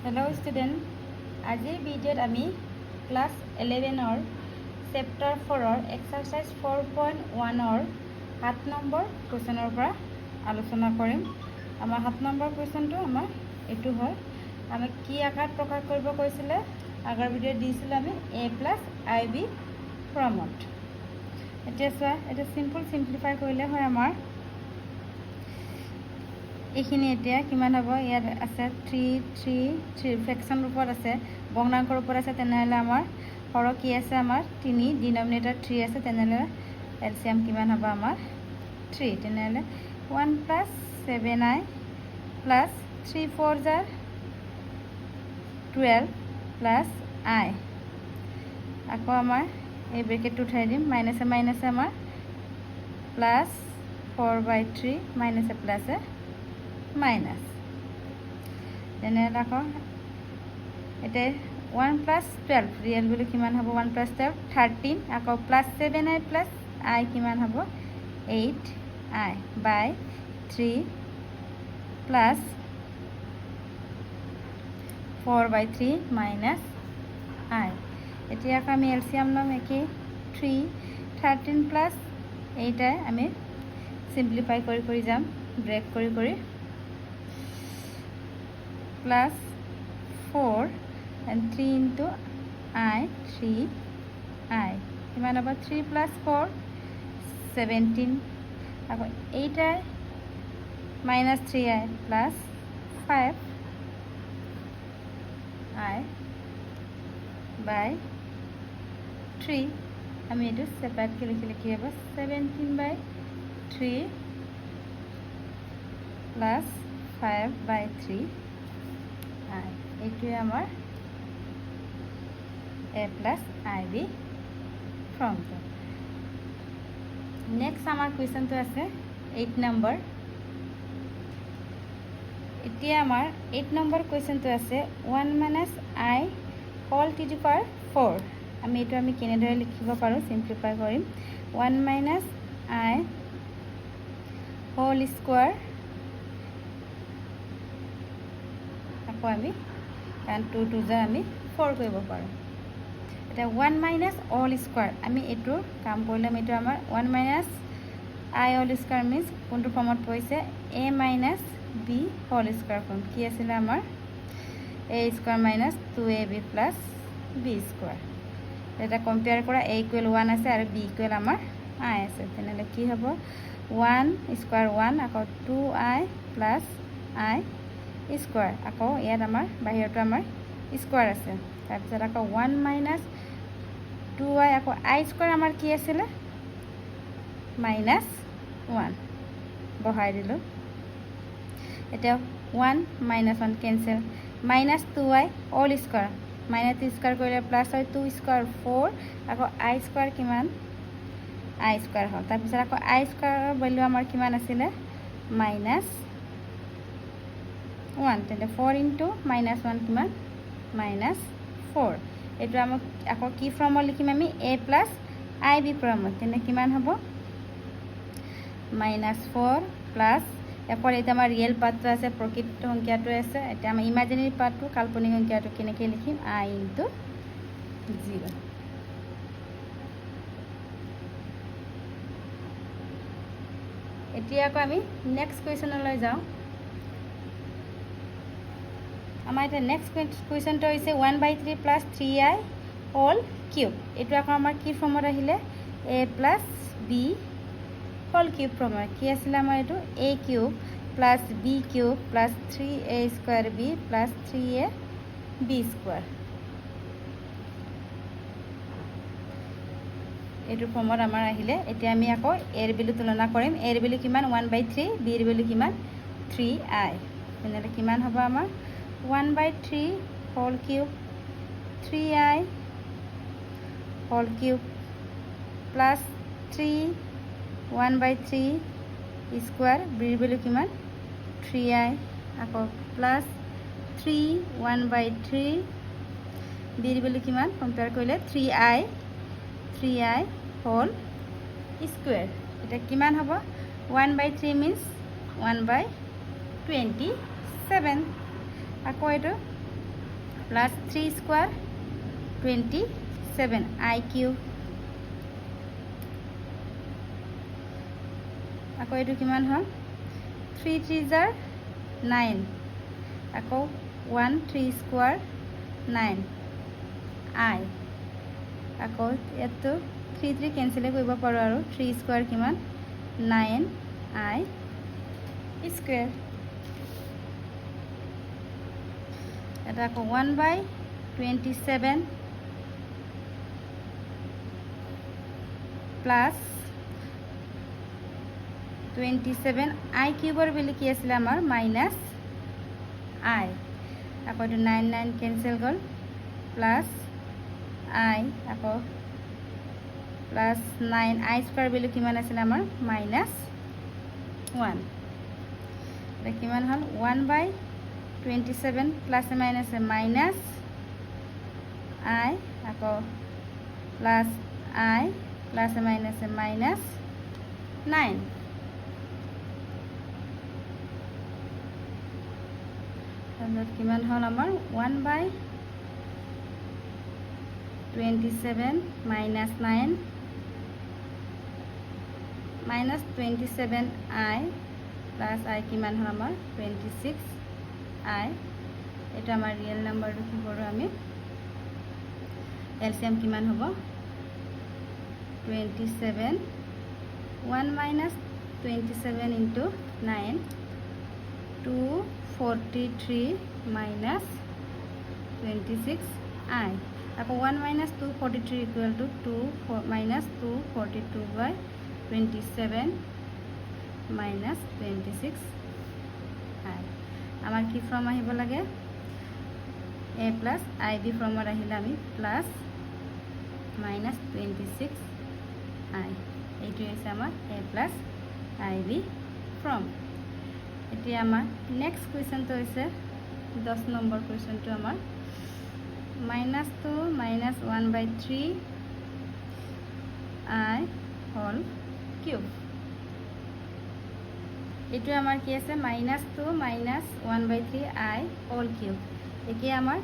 Hello student, আজিৰ ভিডিঅ'ত আমি ক্লাছ 11 চেপ্টাৰ 4 এক্সাৰসাইজ 4.1 7 নম্বৰ কুৱেশ্যনৰ পৰা আলোচনা কৰিম। আমাৰ 7 নম্বৰ কুৱেশ্যনটো আমাৰ এইটো হয়, আমি কি আকাৰত প্ৰকাশ কৰিব কৈছিলে আগৰ ভিডিঅ'ত দিছিলে আমি a + ib ফৰ্মত। এতিয়া চোৱা, এটা সিম্পলিফাই কৰিলে হয় আমাৰ এইখিনি এতিয়া কিমান হ'ব, ইয়াত আছে 3 ফ্ৰেকশন ৰূপত আছে, ভগ্নাংকৰ ৰূপত আছে, তেনেহ'লে আমাৰ হৰ কি আছে, আমাৰ 3, ডিনমিনেটৰ 3 আছে, তেনেহ'লে এলচিয়াম কিমান হ'ব আমাৰ 3, তেনেহ'লে 1 + 7i + 3 4 * 12 + i, আকৌ আমাৰ এই ব্ৰেকেটটো উঠাই দিম, মাইনাছে আমাৰ +4/3 মাইনাছে প্লাছে মাইনাছ, তেনেহ'লে আকৌ এতিয়া 1 + 12 ৰিয়েল বুলি কিমান হ'ব, 1 + 12 13, আকৌ +7i + i কিমান হ'ব 8i / 3 + 4/3 মাইনাছ i। এতিয়া আকৌ আমি এলচিয়াম ল'ম, একেই 3 13 + 8i আমি চিম্পলিফাই কৰি যাম, ব্ৰেক কৰি +4 and 3 into i 3i কিমান হ'ব 3 + 4 17, আকৌ 8i - 3i + 5i / 3, আমি এইটো সেপাৰেটকৈ লিখিলে কি হ'ব 17/3 + 5/3 এইটোৱে আমাৰ a + ib ফৰ্মটো। নেক্সট আমাৰ কুৱেশ্যনটো আছে 8 নম্বৰ। এতিয়া আমাৰ 8 নম্বৰ কুৱেশ্যনটো আছে 1 - i whole to the power 4। আমি এইটো কেনেদৰে লিখিব পাৰোঁ, চিম্পলিফাই কৰিম, 1 - i হোল স্কোৱাৰ, আকৌ আমি কাৰণ 2 2 * আমি 4 কৰিব পাৰোঁ। এতিয়া 1 - হোল স্কোৱাৰ, আমি এইটো কাম কৰিলে এইটো আমাৰ 1 - i হোল স্কোৱাৰ মিনছ কোনটো ফৰ্মত পৰিছে, a - b whole square form, কি আছিলে আমাৰ a² - 2ab + b²। এটা কম্পেয়াৰ কৰা, a = 1 আছে আৰু b = আমাৰ i আছে, তেনেহ'লে কি হ'ব 1² 1, আকৌ 2i + i², আকৌ ইয়াত আমাৰ বাহিৰতো আমাৰ স্কোৱাৰ আছে, তাৰপিছত আকৌ 1 - 2i, আকৌ i² আমাৰ কি আছিলে -1 বহাই দিলোঁ। এতিয়া 1 - 1 কেঞ্চেল, -2i হোল স্কোৱাৰ, -2² কৰিলে প্লাছ হয়, 2² 4, আকৌ i² কিমান i² হ'ল, তাৰপিছত আকৌ i² ভেলু আমাৰ কিমান আছিলে -1, তেন্তে 4 × -1 কিমান -4। এইটো আমাক আকৌ কি ফৰ্মত লিখিম, আমি a + ib ফৰ্মত, তেন্তে কিমান হ'ব -4 প্লাছ একৰ, এতিয়া আমাৰ ৰিয়েল পাৰ্টটো আছে, প্ৰকৃত সংখ্যাটো আছে, এতিয়া আমাৰ ইমাজিনেৰী পাৰ্টটো কাল্পনিক সংখ্যাটো কেনেকৈ লিখিম, i × 0। এতিয়া আকৌ আমি নেক্সট কুৱেশ্যনলৈ যাওঁ। আমাৰ এতিয়া নেক্সট কুৱেশ্যনটো হৈছে 1/3 + 3i হোল কিউব। এইটো আকৌ আমাৰ কি ফৰ্মত আহিলে, a + b হোল কিউব ফৰ্মত, কি আছিলে আমাৰ এইটো a³ + b³ + 3a² b + 3ab², এইটো ফৰ্মত আমাৰ আহিলে। এতিয়া আমি আকৌ এৰ ভেলু তুলনা কৰিম, এৰ ভেলু কিমান 1/3, বিৰ ভেলু কিমান 3i, তেনেহ'লে কিমান হ'ব আমাৰ 1/3 whole cube 3i whole cube plus 3 1/3 square, বিৰ ভেলু কিমান 3i, আকৌ প্লাছ 3 1/3 বিৰ ভেলু কিমান কম্পেয়াৰ কৰিলে 3i হোল স্কুৱেৰ। এতিয়া কিমান হ'ব 1/3 মিনছ 1/27, আকৌ এইটো প্লাছ 3 স্কোৱাৰ 27 I কিউব আকৌ এইটো কিমান হ'ল 3 3 জাৰ 9 আকৌ 1 3 স্কোৱাৰ 9 I আকৌ ইয়াতো 3 3 কেঞ্চেলে কৰিব পাৰোঁ আৰু 3 স্কোৱাৰ কিমান 9 I স্কোৱাৰ এটা আকৌ 1/27 প্লাছ 27 I কিউবৰ বেলি কি আছিলে আমাৰ মাইনাছ I আকৌ এইটো 9 9 কেঞ্চেল গ'ল প্লাছ I আকৌ প্লাছ 9 I স্কোৱাৰ বেলি কিমান আছিলে আমাৰ মাইনাছ 1 এটা কিমান হ'ল 1/27 প্লাছ মাইনাছ মাইনাছ I আকৌ plus I plus minus minus 9 তাৰপিছত কিমান হ'ল আমাৰ 1/27 minus 9 minus 27 I plus I কিমান হ'ল আমাৰ 26 I এইটো আমাৰ ৰিয়েল নাম্বাৰটো কি কৰোঁ আমি এলচিএম কিমান হ'ব 27 1 minus 27 into 9 243 minus 26 I আকৌ 1 minus 243 equal to 2 minus 242 by 27 minus 26 I আমাৰ কি ফৰ্ম আহিব লাগে a plus ib ফৰ্মত আহিলে আমি প্লাছ minus 26 I এইটো হৈছে আমাৰ a plus ib ফৰ্ম এতিয়া আমাৰ নেক্সট কুৱেশ্যনটো হৈছে 10 নম্বৰ কুৱেশ্যনটো আমাৰ -2 minus 1/3 I whole cube এইটো আমাৰ কি আছে -2 minus 1/3 I whole cube এতিয়া আমাৰ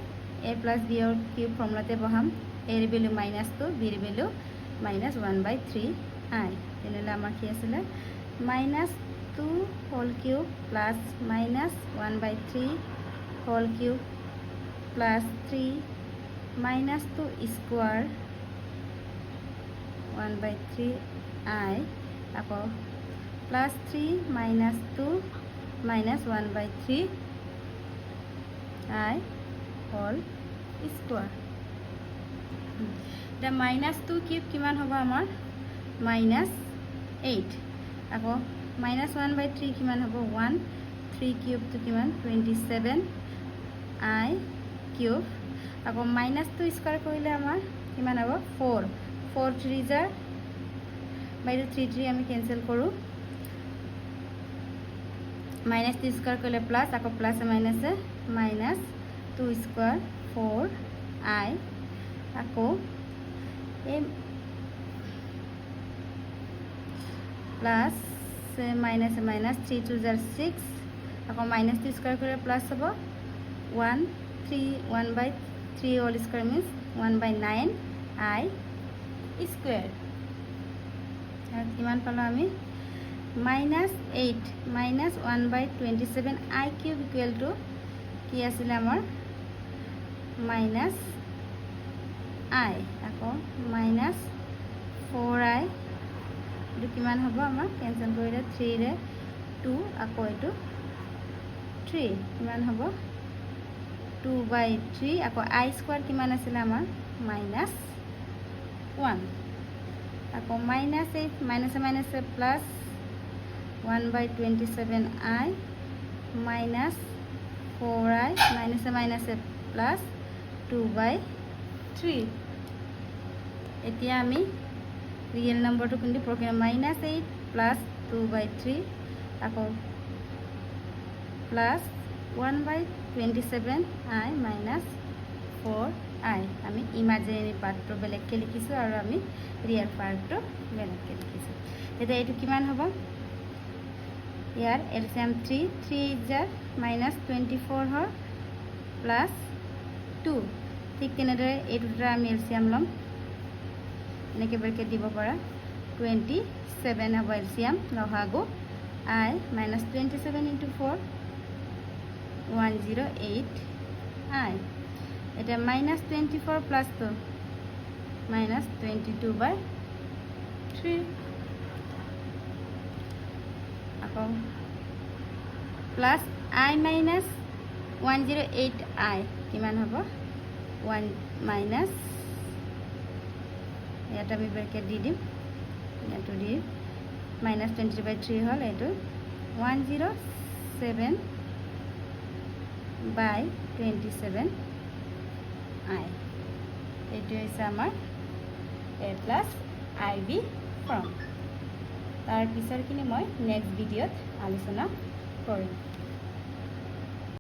a plus b ৰ কিউব ফৰ্মুলাতে বহাম a ৰ ভেলু -2 b ৰ ভেলু -1/3 I তেনেহ'লে আমাৰ কি আছিলে -2 whole cube plus -1/3 whole cube plus 3 -2 square 1/3 I আকৌ plus 3 -2 -1/3 I whole square the -2 cube কিমান হ'ব আমাৰ -8 আকৌ -1/3 কিমান হ'ব 1 3 cube তো কিমান 27 I cube আকৌ -2 স্কয়াৰ কৰিলে আমাৰ কিমান হ'ব 4 4 3 জাৰ বাইৰে 3 3 আমি ক্যান্সেল কৰো -3 স্কয়ার করলে প্লাস আকৌ প্লাস মাইনাসে -2 স্কয়ার 4 I আকৌ এই প্লাস মাইনাস মাইনাস 3 2 जार 6 আকৌ -2 স্কয়ার করে প্লাস হ'ব 1 3 1/3 whole square means 1/9 I square আর কিমান পালো আমি -8 -1/27 I কিউব ইকুয়াল টু কি আছিল আমাৰ -I আকৌ -4I এটো কিমান হ'ব আমাৰ ক্যান্সেল কৰিলে 3 ৰে 2 আকৌ এটো 3 কিমান হ'ব 2/3 আকৌ I স্কয়ার কিমান আছিল আমাৰ -1 আকৌ -8 minus minus plus 1/27 I -4I minus minus plus 2/3 এতিয়া আমি রিয়েল নম্বরটো কিন্তু প্রক্রিয়া -8 প্লাস 2/3 আকৌ প্লাস 1/27 I -4I আমি ইমাজিনারি পার্টটো বেলেগকে লিখিছো আৰু আমি ৰিয়েল পাৰ্টটো বেলেগকে লিখিছো এটা এইটো কিমান হ'ব ইয়াৰ এলচিয়াম 3 3 * -24 হয় প্লাস 2 ঠিক তেনেদৰে এই দুটা আমি এলচিয়াম ল'ম এনেকৈ ব্ৰেকেট দিব পৰা 27 হ'ব এলচিয়াম লহাগু I minus 27 into 4 108 I এটা minus 24 plus 2 minus 22/3 আকৌ plus I minus 108 I কিমান হ'ব 1 minus ইয়াত আমি ব্ৰেকেট দি দিম ইয়াতো দি minus 22/3 হল এটো 107/27 I এটো হৈছে আমাৰ A plus IB ফৰ্ম তাৰ পিছৰখিনি মই নেক্সট ভিডিঅ'ত আলোচনা কৰিম